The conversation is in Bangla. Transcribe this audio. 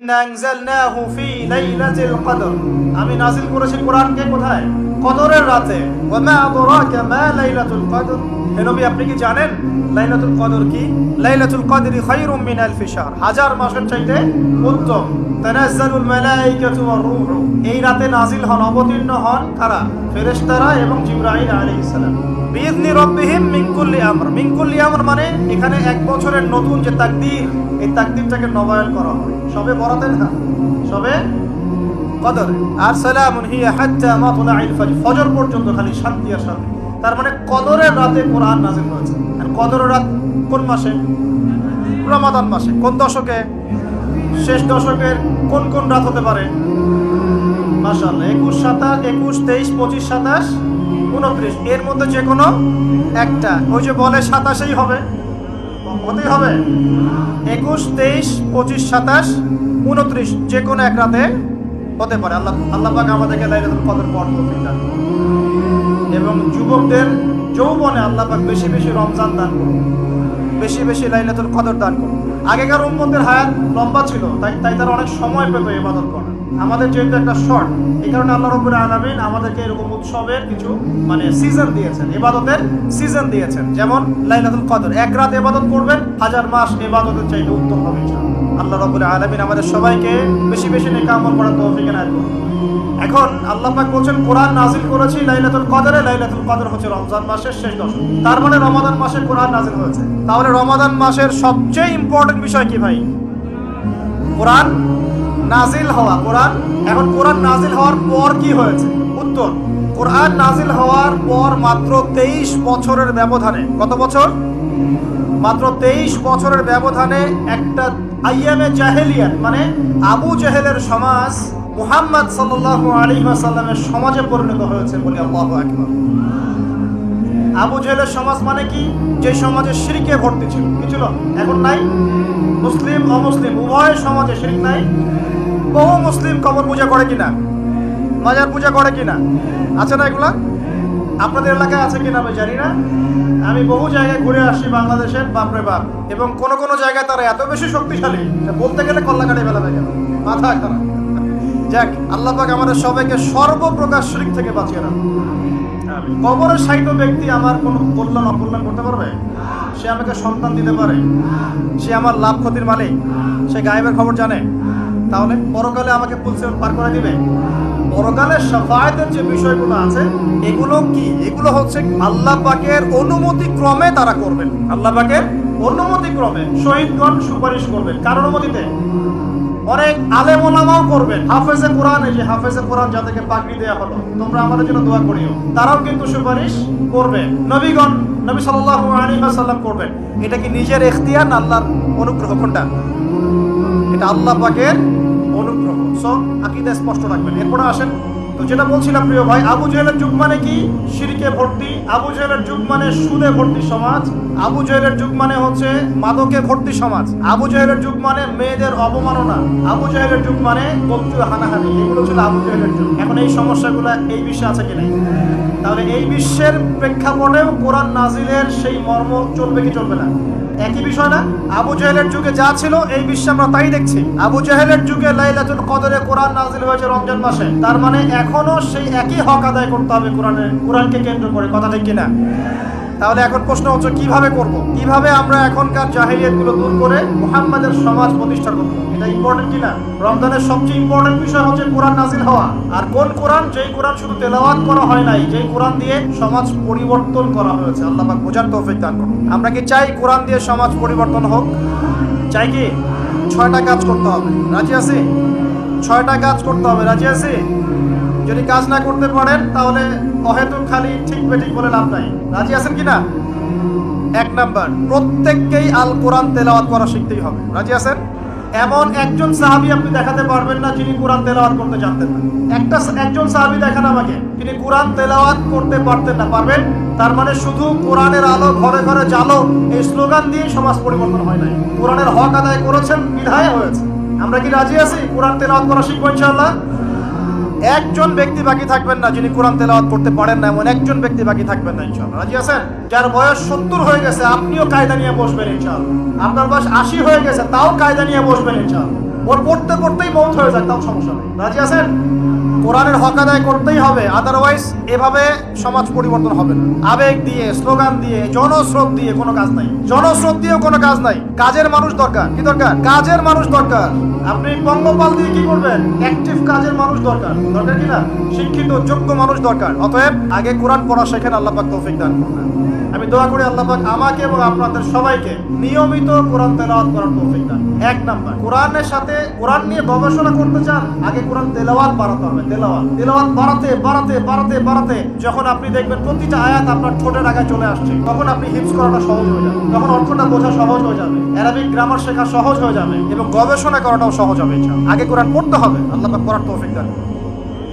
ইন্না আনজালনাহু ফি লাইলাতিল কদর, আমি নাযিল করেছি কোরআনকে কোথায়? কদরের রাতে। ওয়া মা আদরাকা মা লাইলাতুল কদর, হে নবী আপনি কি জানেন লাইলাতুল কদর কি? লাইলাতুল কদরি খায়রুম মিন আলফি শাহর, হাজার মাসের চাইতে উত্তম। তানাজ্জালুল মালাইকাতু ওয়ার রূহ, এই রাতে নাযিল হন, অবতীর্ণ হন কারা? ফেরেশতারা এবং জিবরাইল আলাইহিস সালাম। বিইذনি রাব্বিহিম মিন কুল্লি আমর, মিন কুল্লি আমর মানে এখানে এক বছরের নতুন যে তাকদীর, এই তাকদীরটাকে নবায়ন করা হয় সবে বরাতে না, সবে কদর। আর সালামুন হিয়া হাত্তা মাতলাইল ফজর, ফজর পর্যন্ত খালি শান্তি আর শান্তি। তার মানে কদরের রাতে কোরআন নাযিল হয়েছে। আর কদরের রাত কোন মাসে? রমাদান মাসে। কোন দশকে? শেষ দশকের কোন কোন রাত হতে পারে? মাশাআল্লাহ 21, 27, 21, 23, 25, 27, 29, এর মধ্যে যে কোনো একটা। ওই যে বলে 27ই হবে, হতেই হবে। 21, 23, 25, 27, 29 যে কোনো এক রাতে হতে পারে। আল্লাহ পাক আমাদেরকে লাইলাতুল কদর পড়তে তৌফিক দান করুন। এবং যুবকদের যৌবনে আল্লাহ পাক বেশি বেশি রমজান দান করুন, বেশি বেশি লাইলাতুল কদর দান করুন। আগেকার উম্মতের হায়াত লম্বা ছিল, তাই তারা অনেক সময় পেত ইবাদত করার। আমাদের যেহেতু একটা শর্ট, এই কারণে আল্লাহ রাব্বুল আলামিন আমাদেরকে এরকম উৎসবের কিছু সিজন দিয়েছেন, ইবাদতের সিজন দিয়েছেন। যেমন লাইলাতুল কদর, এক রাত ইবাদত করবেন, হাজার মাস ইবাদতের চাইতে উত্তম হবে ইনশাআল্লাহ। আল্লাহ রাব্বুল আলামিন আমাদের সবাইকে বেশি বেশি নেক আমল করার তৌফিক এনায়েত করুন। এখন আল্লাহ পাক বলেন কোরআন নাযিল করেছি লাইলাতুল কদরে। লাইলাতুল কদর হচ্ছে রমজান মাসের শেষ দশক, তার মানে রমাদান মাসে কোরআন নাযিল হয়েছে। তাহলে রমাদান মাসের সবচেয়ে ইম্পর্টেন্ট বিষয় কি ভাই? কোরআন নাযিল হওয়া। কোরআন, এখন কোরআন নাযিল হওয়ার পর কি হয়েছে? উত্তর, কোরআন নাযিল হওয়ার পর মাত্র 23 বছরের ব্যবধানে, কত বছর? মাত্র 23 বছরের ব্যবধানে একটা আইয়ামে জাহেলিয়াত মানে আবু জেহেলের সমাজ মুহাম্মদ সাল্লাল্লাহু আলাইহি ওয়াসাল্লামের সমাজে পরিণত হয়েছে বলে আল্লাহু আকবার। আবু জেহেলের সমাজ মানে কি? যে সমাজে শিরকে ভর্তি ছিল, কি ছিল? এখন নাই? মুসলিম অমুসলিম উভয় সমাজে শিরক নাই। বহু মুসলিম কবর পূজা করে কিনা, মাজার পূজা করে কিনা, আছে না এগুলা? আপনাদের এলাকায় আছে কিনা আমি জানি না। আমি বহু জায়গায় ঘুরে আসি বাংলাদেশের, বাপরে বাপ। এবং কোন কোন জায়গায় তারা এত বেশি শক্তিশালী, বলতে গেলে কল্লা কাটে ফেলাবে, কেন মাথা খারাপ। যাক, আল্লাহ পাক আমাদের সবাইকে সর্বপ্রকার শিরক থেকে বাঁচিয়ে রাখুন। কবরের সাহিত্য ব্যক্তি আমার কোনো কল্যাণ অকল্যাণ করতে পারবে? সে আমাকে সন্তান দিতে পারে, সে আমার লাভ ক্ষতির মালিক, সে গায়েবের খবর জানে। তাহলে পরকালে আমাকে পুলসে পার করে দিবে? পরকালের শাফায়াতের যে বিষয়গুলো আছে এগুলো কি? এগুলো হচ্ছে আল্লাহ পাকের অনুমতি ক্রমে তারা করবেন। আল্লাহ পাকের অনুমতি ক্রমে শহীদগণ সুপারিশ করবেন। কার অনুমতিতে? অনেক আলেম ওলামাও করবেন। হাফেজে কোরআন, এই যে হাফেজে কোরআন যাদেরকে পাগড়ি দেওয়া হলো, তোমরা আমাদের জন্য দোয়া করিও, তারাও কিন্তু সুপারিশ করবে। নবীগণ, নবী সাল্লাল্লাহু আলাইহি ওয়াসাল্লাম করবেন। এটা কি নিজের ইখতিয়ার না আল্লাহর অনুগ্রহ? কোনটা? এটা আল্লাহ পাকের অনুগ্রহ। সো আকীদা স্পষ্ট রাখবেন। এরপরে আসেন, তো যেটা বলছিলাম প্রিয় ভাই, আবু জেহেলের যুগ মানে কি? শিরকে ভর্তি। আবু জেহেলের যুগ মানে সুদে ভর্তি সমাজ। আবু জেহেলের যুগ মানে হচ্ছে মাদকে ভর্তি সমাজ। আবু জেহেলের যুগ মানে মেয়েদের অবমাননা। আবু জেহেলের যুগ মানে গোত্রীয় হানাহানি। এগুলো ছিল আবু জেহেলের যুগ। এখন এই সমস্যাগুলো এই বিশ্বে আছে কি নাই? তাহলে এই বিশ্বের প্রেক্ষাপটেও কোরআন নাযিলের সেই মর্ম চলবে কি চলবে না? একই বিষয় না? আবু জেহেলের যুগে যা ছিল এই বিশ্বে আমরা তাই দেখছি। আবু জেহেলের যুগে লাইলাতুল কদরে কোরআন নাযিল হয়েছে রমজান মাসে, তার মানে এখনো সেই একই হক আদায় করতে হবে কোরআনকে কেন্দ্র করে, কথা ঠিক কিনা? তাহলে এখন প্রশ্ন হচ্ছে কিভাবে করব? কিভাবে আমরা এখনকার জাহেলিয়াতগুলো দূর করে মুহাম্মাদের সমাজ প্রতিষ্ঠা করব? এটা ইম্পর্টেন্ট কিনা? রমজানের সবচেয়ে ইম্পর্টেন্ট বিষয় হচ্ছে কোরআন নাযিল হওয়া। আর কোন কোরআন? যেই কোরআন শুধু তেলাওয়াত করা হয় নাই, যেই কোরআন দিয়ে সমাজ পরিবর্তন করা হয়েছে। আল্লাহ পাক বোঝার তৌফিক দান করুন। আমরা কি চাই কোরআন দিয়ে সমাজ পরিবর্তন হোক? চাই কি? 6টা কাজ করতে হবে, রাজি আছি? 6টা কাজ করতে হবে, রাজি আছি? যদি কাজ না করতে পারেন তাহলে অহেতুক খালি ঠিক বেঠিক বলে লাভ নাই। রাজি আছেন কিনা? 1 নাম্বার, প্রত্যেককেই আল কোরআন তেলাওয়াত করা শিখতেই হবে। রাজি আছেন? এমন একজন সাহাবী আপনি দেখাতে পারবেন না যিনি কোরআন তেলাওয়াত করতে জানতেন না। একজন সাহাবী দেখান আমাকে তিনি কোরআন তেলাওয়াত করতে পারতেন না। পারবেন? তার মানে শুধু কোরআনের আলো ঘরে ঘরে জ্বালো এই স্লোগান দিয়ে সমাজ পরিবর্তন হয় নাই। কোরআনের হক আদায় করেছেন বিধায় হয়েছে। আমরা কি রাজি আছি কোরআন তেলাওয়াত করা শিখবো ইনশাআল্লাহ? একজন ব্যক্তি বাকি থাকবেন না যিনি কোরআন তেলাওয়াত করতে পারেন না, এমন একজন ব্যক্তি বাকি থাকবেন না ইনশাআল্লাহ। রাজি আছেন? যার বয়স 70 হয়ে গেছে আপনিও কায়দা নিয়ে বসবেন ইনশাআল্লাহ। আপনার বয়স 80 হয়ে গেছে তাও কায়দা নিয়ে বসবেন ইনশাআল্লাহ। ওর পড়তে পড়তেই মৌত হয়ে যাক, তাও সমস্যা নেই। রাজি আছেন? কোরআনের হক আদায় করতেই হবে, আদারওয়াইজ এভাবে সমাজ পরিবর্তন হবে না। আবেগ দিয়ে, স্লোগান দিয়ে, জনস্রোত দিয়ে কোনো কাজ নাই। জনস্রোত দিয়েও কোনো কাজ নাই। কাজের মানুষ দরকার। কি দরকার? কাজের মানুষ দরকার। আপনি পঙ্গপাল দিয়ে কি করবেন? অ্যাক্টিভ কাজের মানুষ দরকার। দরকার কি না? শিক্ষিত যোগ্য মানুষ দরকার। অতএব আগে কোরআন পড়া শেখেন, আল্লাহ পাক তৌফিক দান করবেন। আমি দোয়া করি আল্লাহ পাক আমাকে এবং আপনাদের সবাইকে নিয়মিত কোরআন তেলাওয়াত করার তৌফিক দান। এক নাম্বার, কোরআনের সাথে কোরআন নিয়ে গবেষণা করতে চান, আগে কোরআন তেলাওয়াত বাড়াতে হবে। তেলাওয়াত বাড়াতে বাড়াতে বাড়াতে বাড়াতে যখন আপনি দেখবেন প্রতিটা আয়াত আপনার ঠোঁটের আগে চলে আসছে, তখন আপনি হিফজ করাটা সহজ হয়ে যাবে, তখন অর্থটা বোঝা সহজ হয়ে যাবে, অ্যারাবিক গ্রামার শেখা সহজ হয়ে যাবে এবং গবেষণা করাটাও সহজ হবে। আগে কোরআন পড়তে হবে, আল্লাহ পাক পড়ার তৌফিক দান করুন।